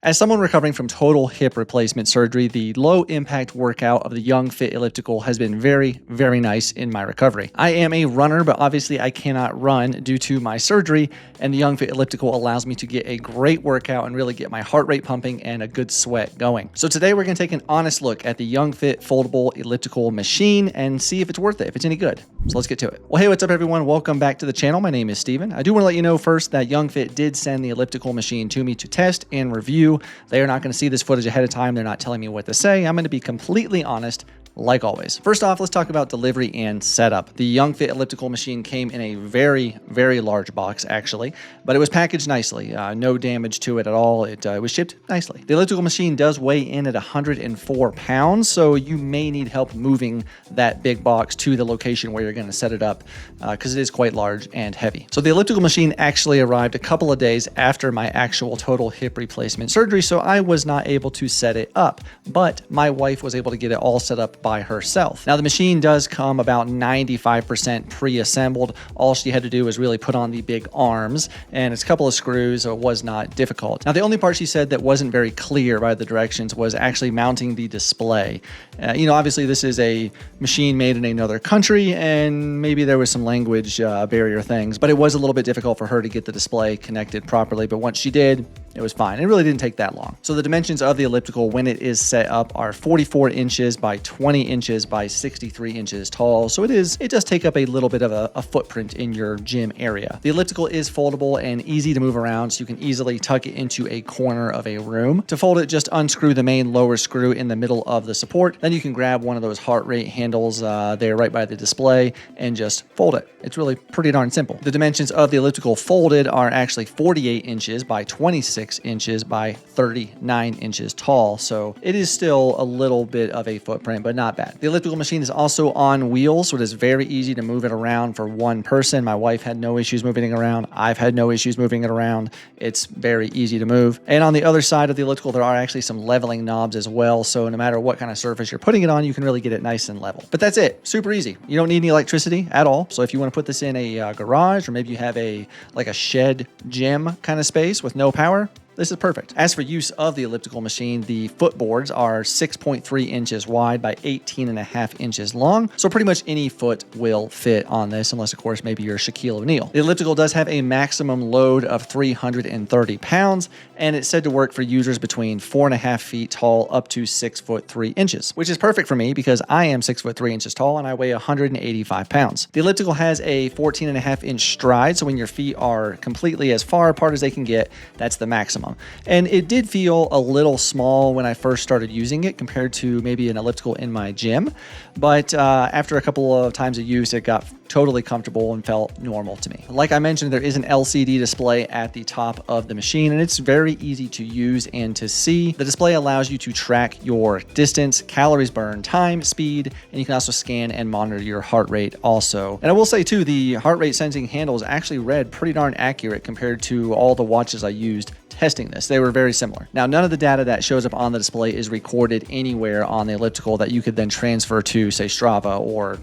As someone recovering from total hip replacement surgery, the low impact workout of the YoungFIT Elliptical has been very, very nice in my recovery. I am a runner, but obviously I cannot run due to my surgery, and the YoungFIT Elliptical allows me to get a great workout and really get my heart rate pumping and a good sweat going. So today we're going to take an honest look at the YoungFIT Foldable Elliptical Machine and see if it's worth it, if it's any good. So let's get to it. Well, hey, what's up everyone? Welcome back to the channel. My name is Steven. I do want to let you know first that YoungFIT did send the elliptical machine to me to test and review. They are not going to see this footage ahead of time. They're not telling me what to say. I'm going to be completely honest, like always. First off, let's talk about delivery and setup. The YoungFIT elliptical machine came in a very, very large box, actually, but it was packaged nicely. No damage to it at all. It was shipped nicely. The elliptical machine does weigh in at 104 pounds, so you may need help moving that big box to the location where you're going to set it up because it is quite large and heavy. So the elliptical machine actually arrived a couple of days after my actual total hip replacement surgery, so I was not able to set it up, but my wife was able to get it all set up by herself. Now the machine does come about 95% pre-assembled. All she had to do was really put on the big arms and it's a couple of screws, so it was not difficult. Now the only part she said that wasn't very clear by the directions was actually mounting the display. Obviously this is a machine made in another country and maybe there was some language barrier things, but it was a little bit difficult for her to get the display connected properly, but once she did, it was fine. It really didn't take that long. So the dimensions of the elliptical when it is set up are 44 inches by 20 inches by 63 inches tall. So it does take up a little bit of a footprint in your gym area. The elliptical is foldable and easy to move around, so you can easily tuck it into a corner of a room. To fold it, just unscrew the main lower screw in the middle of the support. Then you can grab one of those heart rate handles there right by the display and just fold it. It's really pretty darn simple. The dimensions of the elliptical folded are actually 48 inches by 26 inches by 39 inches tall. So it is still a little bit of a footprint, but not bad. The elliptical machine is also on wheels, so it is very easy to move it around for one person. My wife had no issues moving it around. I've had no issues moving it around. It's very easy to move. And on the other side of the elliptical, there are actually some leveling knobs as well. So no matter what kind of surface you're putting it on, you can really get it nice and level. But that's it. Super easy. You don't need any electricity at all. So if you want to put this in a garage, or maybe you have a shed gym kind of space with no power, this is perfect. As for use of the elliptical machine, the footboards are 6.3 inches wide by 18.5 inches long. So pretty much any foot will fit on this, unless of course maybe you're Shaquille O'Neal. The elliptical does have a maximum load of 330 pounds, and it's said to work for users between 4.5 feet tall up to 6 foot 3 inches, which is perfect for me because I am 6 foot 3 inches tall and I weigh 185 pounds. The elliptical has a 14.5 inch stride, so when your feet are completely as far apart as they can get, that's the maximum. And it did feel a little small when I first started using it compared to maybe an elliptical in my gym. But after a couple of times of use, it got totally comfortable and felt normal to me. Like I mentioned, there is an LCD display at the top of the machine, and it's very easy to use and to see. The display allows you to track your distance, calories burned, time, speed, and you can also scan and monitor your heart rate also. And I will say too, the heart rate sensing handles actually read pretty darn accurate compared to all the watches I used testing this. They were very similar. Now, none of the data that shows up on the display is recorded anywhere on the elliptical that you could then transfer to, say, Strava or,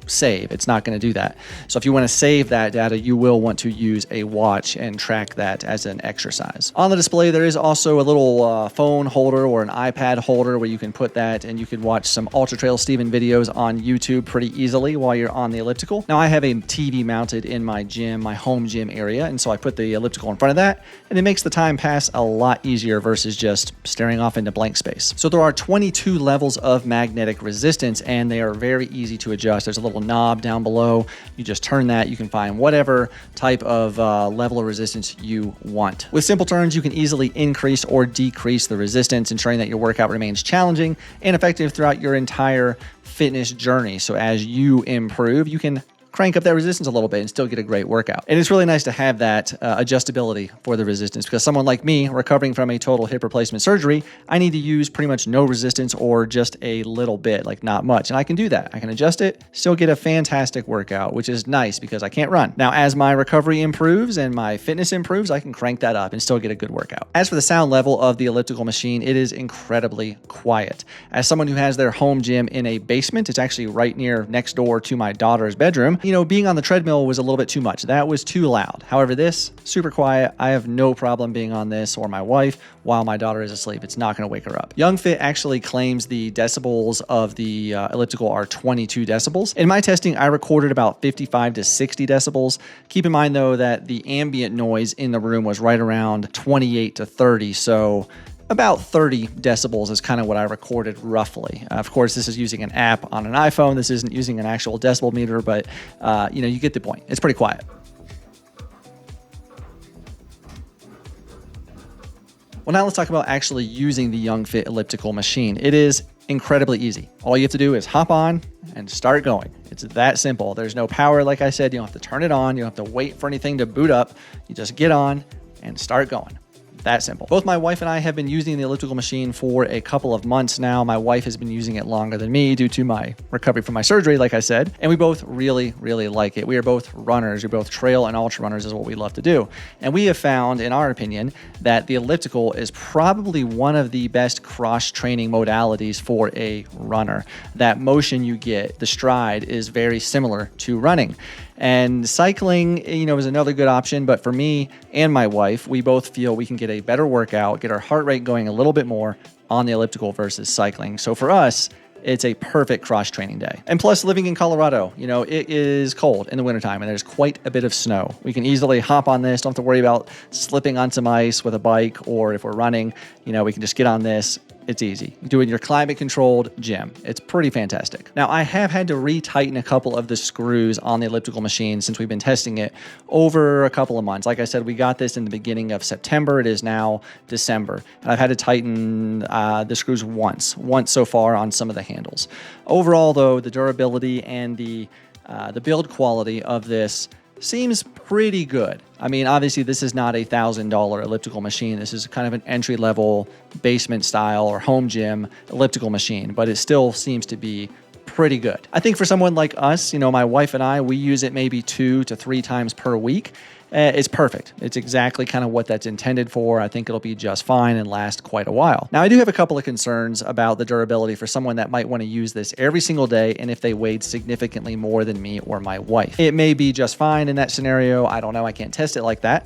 save. It's not going to do that. So if you want to save that data, you will want to use a watch and track that as an exercise. On the display, there is also a little phone holder or an iPad holder where you can put that and you can watch some UltraTrailSteven videos on YouTube pretty easily while you're on the elliptical. Now, I have a TV mounted in my gym, my home gym area, and so I put the elliptical in front of that, and it makes the time pass a lot easier versus just staring off into blank space. So there are 22 levels of magnetic resistance and they are very easy to adjust. There's a little knob down below. You just turn that. You can find whatever type of level of resistance you want. With simple turns, you can easily increase or decrease the resistance, ensuring that your workout remains challenging and effective throughout your entire fitness journey. So as you improve, you can crank up that resistance a little bit and still get a great workout. And it's really nice to have that adjustability for the resistance because someone like me recovering from a total hip replacement surgery, I need to use pretty much no resistance or just a little bit, like not much. And I can do that. I can adjust it, still get a fantastic workout, which is nice because I can't run. Now, as my recovery improves and my fitness improves, I can crank that up and still get a good workout. As for the sound level of the elliptical machine, it is incredibly quiet. As someone who has their home gym in a basement, it's actually right next door to my daughter's bedroom. you know, being on the treadmill was a little bit too much. That was too loud. However, this, super quiet. I have no problem being on this or my wife while my daughter is asleep. It's not going to wake her up. YoungFIT actually claims the decibels of the elliptical are 22 decibels. In my testing, I recorded about 55 to 60 decibels. Keep in mind, though, that the ambient noise in the room was right around 28 to 30, so about 30 decibels is kind of what I recorded roughly. Of course, this is using an app on an iPhone. This isn't using an actual decibel meter, but you know, you get the point. It's pretty quiet. Well, now let's talk about actually using the YoungFIT elliptical machine. It is incredibly easy. All you have to do is hop on and start going. It's that simple. There's no power, like I said. You don't have to turn it on. You don't have to wait for anything to boot up. You just get on and start going. That simple. Both my wife and I have been using the elliptical machine for a couple of months now. My wife has been using it longer than me due to my recovery from my surgery, like I said, and we both really, really like it. We are both runners. We're both trail and ultra runners is what we love to do. And we have found, in our opinion, that the elliptical is probably one of the best cross-training modalities for a runner. That motion you get, the stride, is very similar to running. And cycling, you know, is another good option. But for me and my wife, we both feel we can get a better workout, get our heart rate going a little bit more on the elliptical versus cycling. So for us, it's a perfect cross-training day. And plus, living in Colorado, you know, it is cold in the wintertime and there's quite a bit of snow. We can easily hop on this, don't have to worry about slipping on some ice with a bike, or if we're running, you know, we can just get on this. It's easy. You do it in your climate-controlled gym. It's pretty fantastic. Now, I have had to retighten a couple of the screws on the elliptical machine since we've been testing it over a couple of months. Like I said, we got this in the beginning of September. It is now December. And I've had to tighten the screws once so far on some of the handles. Overall, though, the durability and the build quality of this seems pretty good. I mean, obviously, this is not a $1,000 elliptical machine. This is kind of an entry-level basement style or home gym elliptical machine, but it still seems to be pretty good. I think for someone like us, you know, my wife and I, we use it maybe 2 to 3 times per week. It's perfect. It's exactly kind of what that's intended for. I think it'll be just fine and last quite a while. Now, I do have a couple of concerns about the durability for someone that might want to use this every single day and if they weighed significantly more than me or my wife. It may be just fine in that scenario. I don't know. I can't test it like that.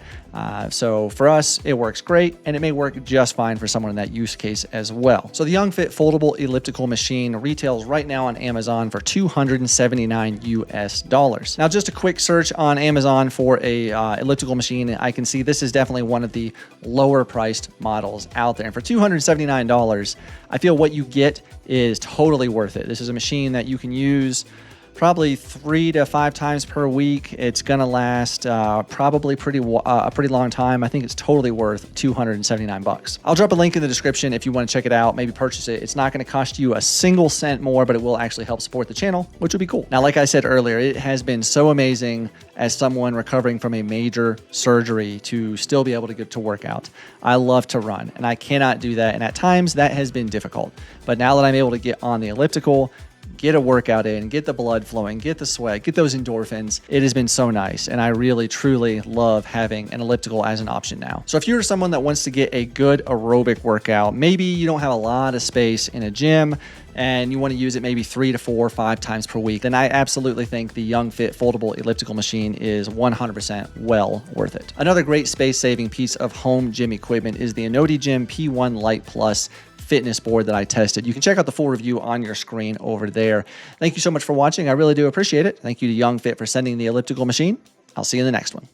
So for us, it works great, and it may work just fine for someone in that use case as well. So the YoungFIT Foldable Elliptical Machine retails right now on Amazon for $279 US. Now, just a quick search on Amazon for a elliptical machine, I can see this is definitely one of the lower priced models out there. And for $279, I feel what you get is totally worth it. This is a machine that you can use probably 3 to 5 times per week. It's gonna last probably a pretty long time. I think it's totally worth $279. I'll drop a link in the description if you want to check it out, maybe purchase it. It's not going to cost you a single cent more, but it will actually help support the channel, which would be cool. Now, like I said earlier, it has been so amazing as someone recovering from a major surgery to still be able to get to work out. I love to run, and I cannot do that, and at times that has been difficult. But now that I'm able to get on the elliptical, get a workout in, get the blood flowing, get the sweat, get those endorphins. It has been so nice, and I really, truly love having an elliptical as an option now. So if you're someone that wants to get a good aerobic workout, maybe you don't have a lot of space in a gym, and you want to use it maybe 3 to 4 or 5 times per week, then I absolutely think the YoungFIT Foldable Elliptical Machine is 100% well worth it. Another great space-saving piece of home gym equipment is the InodiGym P1 Lite Plus fitness board that I tested. You can check out the full review on your screen over there. Thank you so much for watching. I really do appreciate it. Thank you to YoungFIT for sending the elliptical machine. I'll see you in the next one.